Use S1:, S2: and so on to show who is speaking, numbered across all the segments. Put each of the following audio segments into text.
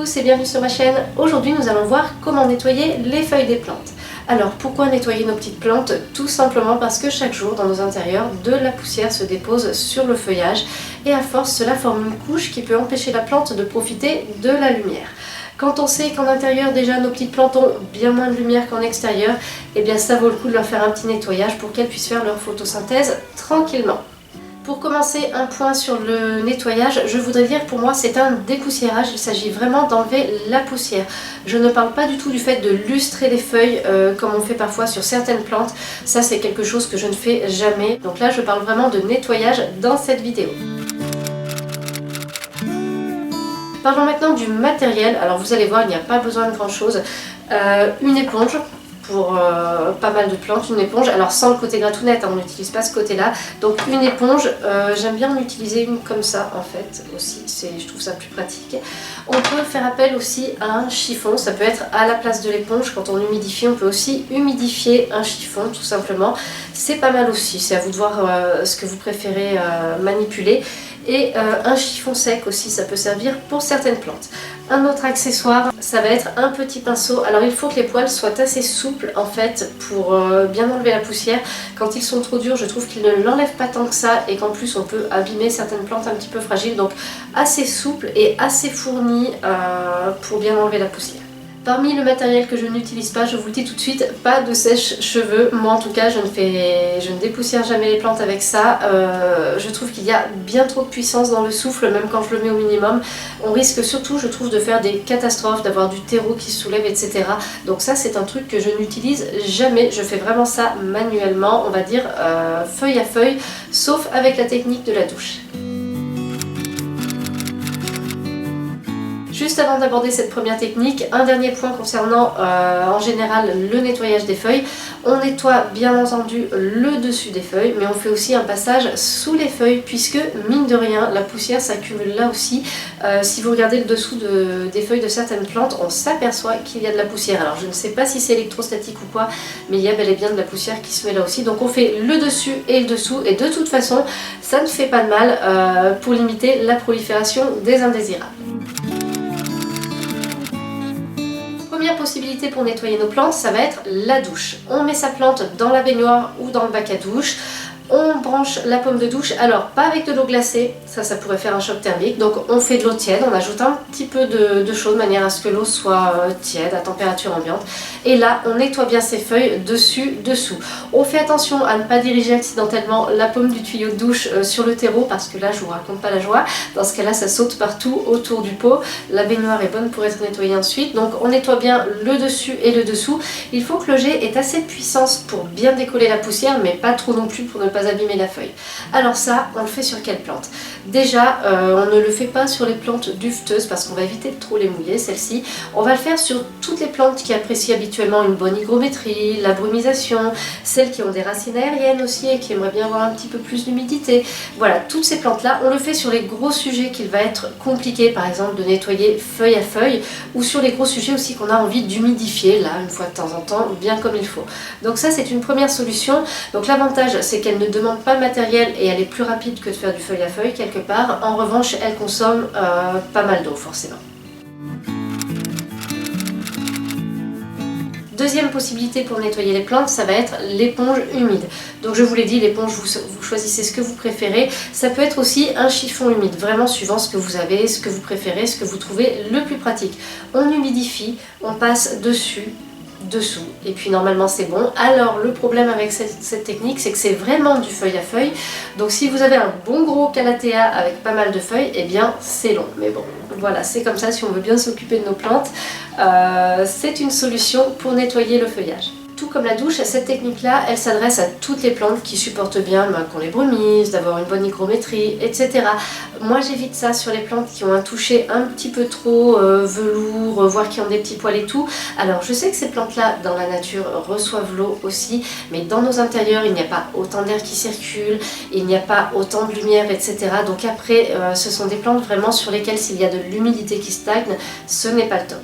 S1: tous et bienvenue sur ma chaîne. Aujourd'hui nous allons voir comment nettoyer les feuilles des plantes. Alors pourquoi nettoyer nos petites plantes? Tout simplement parce que chaque jour dans nos intérieurs de la poussière se dépose sur le feuillage et à force cela forme une couche qui peut empêcher la plante de profiter de la lumière. Quand on sait qu'en intérieur déjà nos petites plantes ont bien moins de lumière qu'en extérieur, eh bien ça vaut le coup de leur faire un petit nettoyage pour qu'elles puissent faire leur photosynthèse tranquillement. Pour commencer, un point sur le nettoyage, je voudrais dire pour moi c'est un dépoussiérage, il s'agit vraiment d'enlever la poussière. Je ne parle pas du tout du fait de lustrer les feuilles comme on fait parfois sur certaines plantes, ça c'est quelque chose que je ne fais jamais. Donc là je parle vraiment de nettoyage dans cette vidéo. Parlons maintenant du matériel, alors vous allez voir il n'y a pas besoin de grand chose, une éponge. Pour pas mal de plantes, une éponge, alors sans le côté gratounette, on n'utilise pas ce côté là, donc une éponge, j'aime bien en utiliser une comme ça en fait aussi, je trouve ça plus pratique. On peut faire appel aussi à un chiffon, ça peut être à la place de l'éponge, quand on humidifie on peut aussi humidifier un chiffon tout simplement, c'est pas mal aussi, c'est à vous de voir ce que vous préférez manipuler. Et un chiffon sec aussi, ça peut servir pour certaines plantes. Un autre accessoire, ça va être un petit pinceau. Alors il faut que les poils soient assez souples en fait pour bien enlever la poussière. Quand ils sont trop durs, je trouve qu'ils ne l'enlèvent pas tant que ça et qu'en plus on peut abîmer certaines plantes un petit peu fragiles. Donc assez souple et assez fourni pour bien enlever la poussière. Parmi le matériel que je n'utilise pas, je vous le dis tout de suite, pas de sèche-cheveux. Moi en tout cas, je ne dépoussière jamais les plantes avec ça. Je trouve qu'il y a bien trop de puissance dans le souffle, même quand je le mets au minimum. On risque surtout, je trouve, de faire des catastrophes, d'avoir du terreau qui se soulève, etc. Donc ça, c'est un truc que je n'utilise jamais. Je fais vraiment ça manuellement, on va dire feuille à feuille, sauf avec la technique de la douche. Juste avant d'aborder cette première technique, un dernier point concernant en général le nettoyage des feuilles. On nettoie bien entendu le dessus des feuilles, mais on fait aussi un passage sous les feuilles puisque mine de rien la poussière s'accumule là aussi. Si vous regardez le dessous des feuilles de certaines plantes, on s'aperçoit qu'il y a de la poussière. Alors je ne sais pas si c'est électrostatique ou quoi, mais il y a bel et bien de la poussière qui se met là aussi. Donc on fait le dessus et le dessous et de toute façon ça ne fait pas de mal pour limiter la prolifération des indésirables. Première possibilité pour nettoyer nos plantes, ça va être la douche. On met sa plante dans la baignoire ou dans le bac à douche. On branche la pomme de douche, alors pas avec de l'eau glacée, ça pourrait faire un choc thermique, donc on fait de l'eau tiède, on ajoute un petit peu de chaud de manière à ce que l'eau soit tiède, à température ambiante, et là on nettoie bien ses feuilles dessus, dessous. On fait attention à ne pas diriger accidentellement la paume du tuyau de douche sur le terreau, parce que là je vous raconte pas la joie, dans ce cas là ça saute partout autour du pot, la baignoire est bonne pour être nettoyée ensuite, donc on nettoie bien le dessus et le dessous. Il faut que le jet ait assez de puissance pour bien décoller la poussière, mais pas trop non plus pour ne pas abîmer la feuille. Alors ça, on le fait sur quelle plante? Déjà, on ne le fait pas sur les plantes duveteuses parce qu'on va éviter de trop les mouiller, celles-ci. On va le faire sur toutes les plantes qui apprécient habituellement une bonne hygrométrie, la brumisation, celles qui ont des racines aériennes aussi et qui aimeraient bien avoir un petit peu plus d'humidité. Voilà, toutes ces plantes-là, on le fait sur les gros sujets qu'il va être compliqué, par exemple, de nettoyer feuille à feuille, ou sur les gros sujets aussi qu'on a envie d'humidifier, là, une fois de temps en temps, bien comme il faut. Donc ça, c'est une première solution. Donc l'avantage, c'est qu'elle ne demande pas de matériel et elle est plus rapide que de faire du feuille à feuille quelque part. En revanche, elle consomme pas mal d'eau forcément. Deuxième possibilité pour nettoyer les plantes, ça va être l'éponge humide. Donc je vous l'ai dit, l'éponge, vous choisissez ce que vous préférez. Ça peut être aussi un chiffon humide, vraiment suivant ce que vous avez, ce que vous préférez, ce que vous trouvez le plus pratique. On humidifie, on passe dessus, dessous, et puis normalement c'est bon. Alors le problème avec cette technique, c'est que c'est vraiment du feuille à feuille, donc si vous avez un bon gros calathea avec pas mal de feuilles, eh bien c'est long, mais bon voilà, c'est comme ça si on veut bien s'occuper de nos plantes. C'est une solution pour nettoyer le feuillage. Tout comme la douche, cette technique-là, elle s'adresse à toutes les plantes qui supportent bien qu'on les brumise, d'avoir une bonne hygrométrie, etc. Moi, j'évite ça sur les plantes qui ont un toucher un petit peu trop velours, voire qui ont des petits poils et tout. Alors, je sais que ces plantes-là, dans la nature, reçoivent l'eau aussi, mais dans nos intérieurs, il n'y a pas autant d'air qui circule, il n'y a pas autant de lumière, etc. Donc après, ce sont des plantes vraiment sur lesquelles, s'il y a de l'humidité qui stagne, ce n'est pas le top.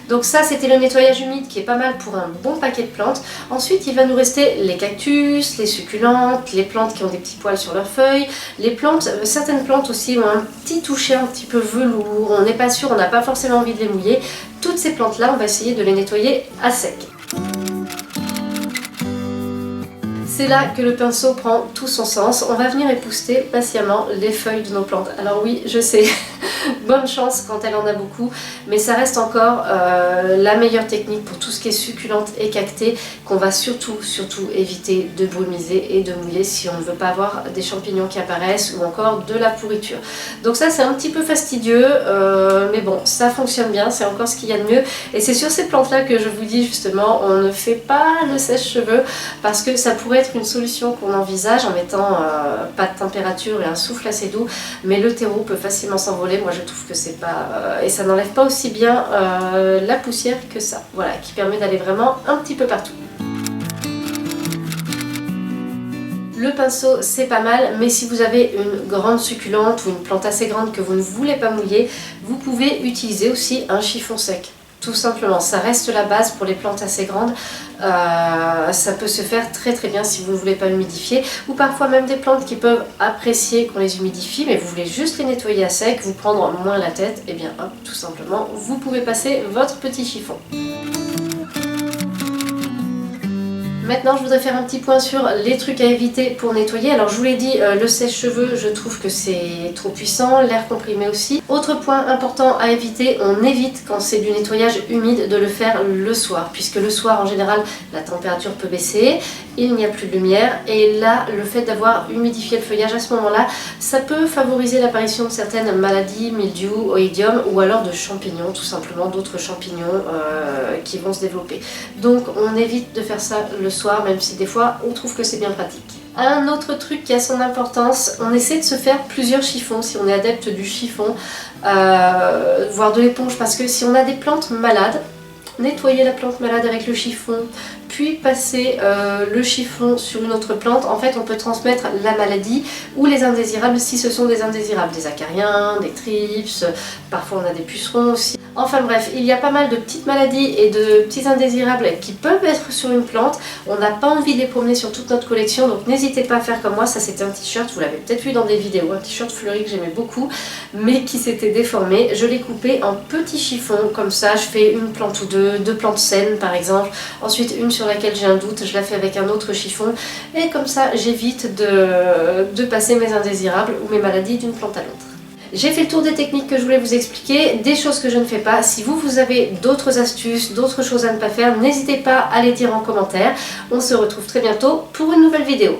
S1: Donc ça, c'était le nettoyage humide qui est pas mal pour un bon paquet de plantes. Ensuite, il va nous rester les cactus, les succulentes, les plantes qui ont des petits poils sur leurs feuilles, les plantes, certaines plantes aussi ont un petit toucher un petit peu velours, on n'est pas sûr, on n'a pas forcément envie de les mouiller. Toutes ces plantes-là, on va essayer de les nettoyer à sec. C'est là que le pinceau prend tout son sens. On va venir épousseter patiemment les feuilles de nos plantes. Alors oui, je sais, bonne chance quand elle en a beaucoup, mais ça reste encore la meilleure technique pour tout ce qui est succulente et cactée, qu'on va surtout éviter de brumiser et de mouiller si on ne veut pas avoir des champignons qui apparaissent ou encore de la pourriture. Donc ça, c'est un petit peu fastidieux, mais bon, ça fonctionne bien, c'est encore ce qu'il y a de mieux. Et c'est sur ces plantes-là que je vous dis justement, on ne fait pas le sèche-cheveux parce que ça pourrait être une solution qu'on envisage en mettant pas de température et un souffle assez doux, mais le terreau peut facilement s'envoler. Moi je trouve que c'est pas et ça n'enlève pas aussi bien la poussière que ça, voilà, qui permet d'aller vraiment un petit peu partout. Le pinceau c'est pas mal, mais si vous avez une grande succulente ou une plante assez grande que vous ne voulez pas mouiller, vous pouvez utiliser aussi un chiffon sec. Tout simplement, ça reste la base pour les plantes assez grandes. Ça peut se faire très bien si vous ne voulez pas humidifier, ou parfois même des plantes qui peuvent apprécier qu'on les humidifie, mais vous voulez juste les nettoyer à sec, vous prendre moins la tête, et bien hop, tout simplement, vous pouvez passer votre petit chiffon. Maintenant, je voudrais faire un petit point sur les trucs à éviter pour nettoyer. Alors, je vous l'ai dit, le sèche-cheveux, je trouve que c'est trop puissant, l'air comprimé aussi. Autre point important à éviter, on évite quand c'est du nettoyage humide de le faire le soir, puisque le soir, en général, la température peut baisser, il n'y a plus de lumière, et là, le fait d'avoir humidifié le feuillage à ce moment-là, ça peut favoriser l'apparition de certaines maladies, mildiou, oïdium, ou alors de champignons, tout simplement, d'autres champignons qui vont se développer. Donc, on évite de faire ça le soir, même si des fois on trouve que c'est bien pratique. Un autre truc qui a son importance, on essaie de se faire plusieurs chiffons si on est adepte du chiffon, voire de l'éponge, parce que si on a des plantes malades, nettoyer la plante malade avec le chiffon, puis passer le chiffon sur une autre plante, en fait on peut transmettre la maladie ou les indésirables si ce sont des indésirables, des acariens, des thrips, parfois on a des pucerons aussi. Enfin bref, il y a pas mal de petites maladies et de petits indésirables qui peuvent être sur une plante. On n'a pas envie de les promener sur toute notre collection, donc n'hésitez pas à faire comme moi. Ça c'était un t-shirt, vous l'avez peut-être vu dans des vidéos, un t-shirt fleuri que j'aimais beaucoup, mais qui s'était déformé. Je l'ai coupé en petits chiffons, comme ça je fais une plante ou deux plantes saines par exemple. Ensuite une sur laquelle j'ai un doute, je la fais avec un autre chiffon. Et comme ça j'évite de passer mes indésirables ou mes maladies d'une plante à l'autre. J'ai fait le tour des techniques que je voulais vous expliquer, des choses que je ne fais pas. Si vous avez d'autres astuces, d'autres choses à ne pas faire, n'hésitez pas à les dire en commentaire. On se retrouve très bientôt pour une nouvelle vidéo.